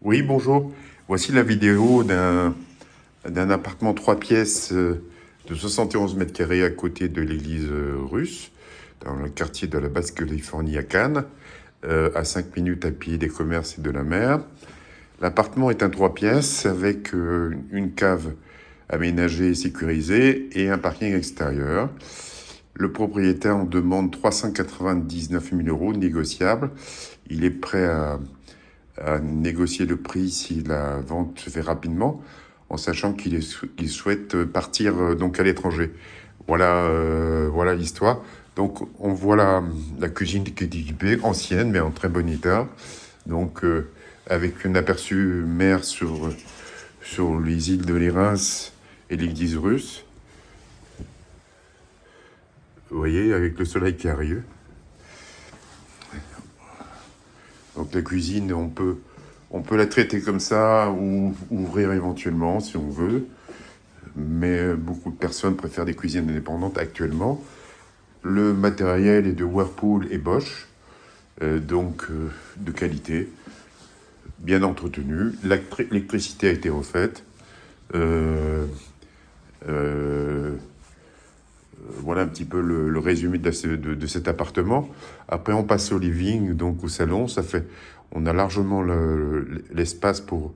Oui, bonjour. Voici la vidéo d'un appartement 3 pièces de 71 mètres carrés à côté de l'église russe, dans le quartier de la Basse-Californie à Cannes, à 5 minutes à pied des commerces et de la mer. L'appartement est un 3 pièces avec une cave aménagée et sécurisée et un parking extérieur. Le propriétaire en demande 399 000 euros négociables. Il est prêt à négocier le prix si la vente se fait rapidement, en sachant qu'il souhaite partir donc à l'étranger. Voilà l'histoire. Donc on voit la cuisine qui est équipée, ancienne mais en très bon état. Donc avec un aperçu mer sur les îles de l'Érins et l'église russe. Vous voyez, avec le soleil qui arrive. Donc la cuisine, on peut la traiter comme ça ou ouvrir éventuellement si on veut. Mais beaucoup de personnes préfèrent des cuisines indépendantes actuellement. Le matériel est de Whirlpool et Bosch, de qualité, bien entretenu. L'électricité a été refaite. Euh, euh, voilà un petit peu le résumé de cet appartement. Après, on passe au living, donc au salon. On a largement l'espace pour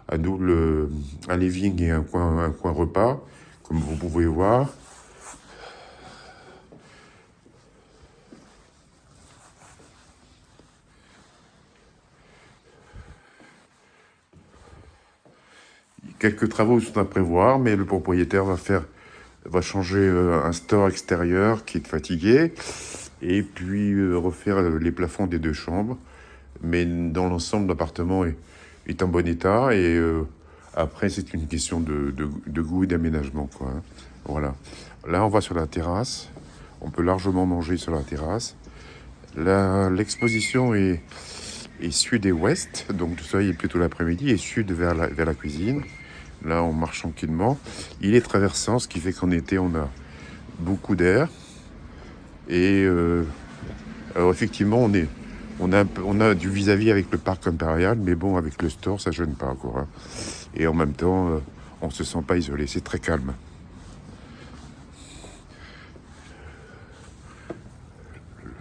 un living et un coin repas, comme vous pouvez voir. Quelques travaux sont à prévoir, mais le propriétaire va changer un store extérieur qui est fatigué, et puis refaire les plafonds des deux chambres. Mais dans l'ensemble, l'appartement est en bon état, et après, c'est une question de goût et d'aménagement, quoi, hein. Voilà. Là, on va sur la terrasse. On peut largement manger sur la terrasse. L'exposition est sud et ouest, donc le soleil est plutôt l'après-midi, et sud vers la cuisine. Là, on marche tranquillement. Il est traversant, ce qui fait qu'en été, on a beaucoup d'air. Et alors, effectivement, on a du vis-à-vis avec le parc impérial, mais bon, avec le store, ça gêne pas, quoi, hein. Et en même temps, on se sent pas isolé. C'est très calme.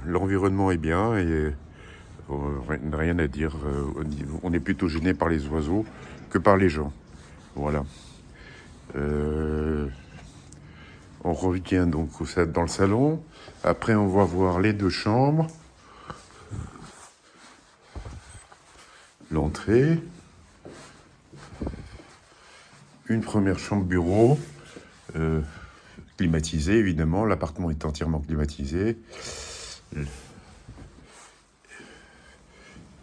L'environnement est bien et rien à dire. On est plutôt gêné par les oiseaux que par les gens. Voilà. Euh, On revient donc dans le salon. Après, on va voir les deux chambres. L'entrée. Une première chambre bureau. Climatisée, évidemment. L'appartement est entièrement climatisé.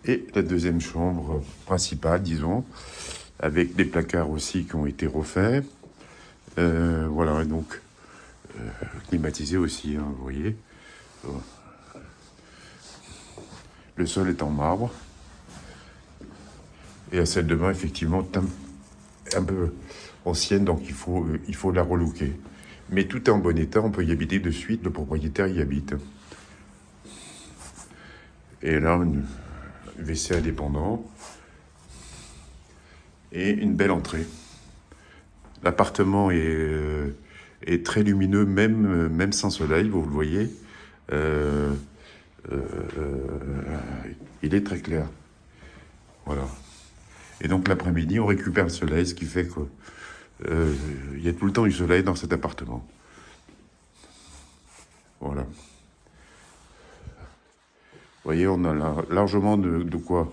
Et la deuxième chambre principale, disons, avec des placards aussi qui ont été refaits. Voilà, donc climatisé aussi, hein, vous voyez. Le sol est en marbre. Et la salle de bain, effectivement, un peu ancienne, donc il faut la relooker. Mais tout est en bon état, on peut y habiter de suite, le propriétaire y habite. Et là, une WC indépendant et une belle entrée. L'appartement est très lumineux, même sans soleil, vous le voyez. Euh, euh, il est très clair. Voilà. Et donc l'après-midi, on récupère le soleil, ce qui fait que il y a tout le temps du soleil dans cet appartement. Voilà. Vous voyez, on a largement de quoi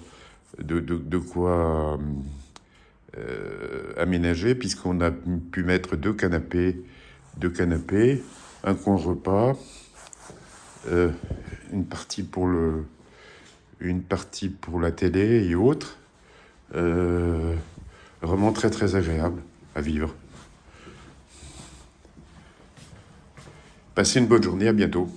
aménager, puisqu'on a pu mettre deux canapés, un coin repas, euh, une partie une partie pour la télé et autres. Euh, Vraiment très très agréable à vivre. Passez une bonne journée, à bientôt.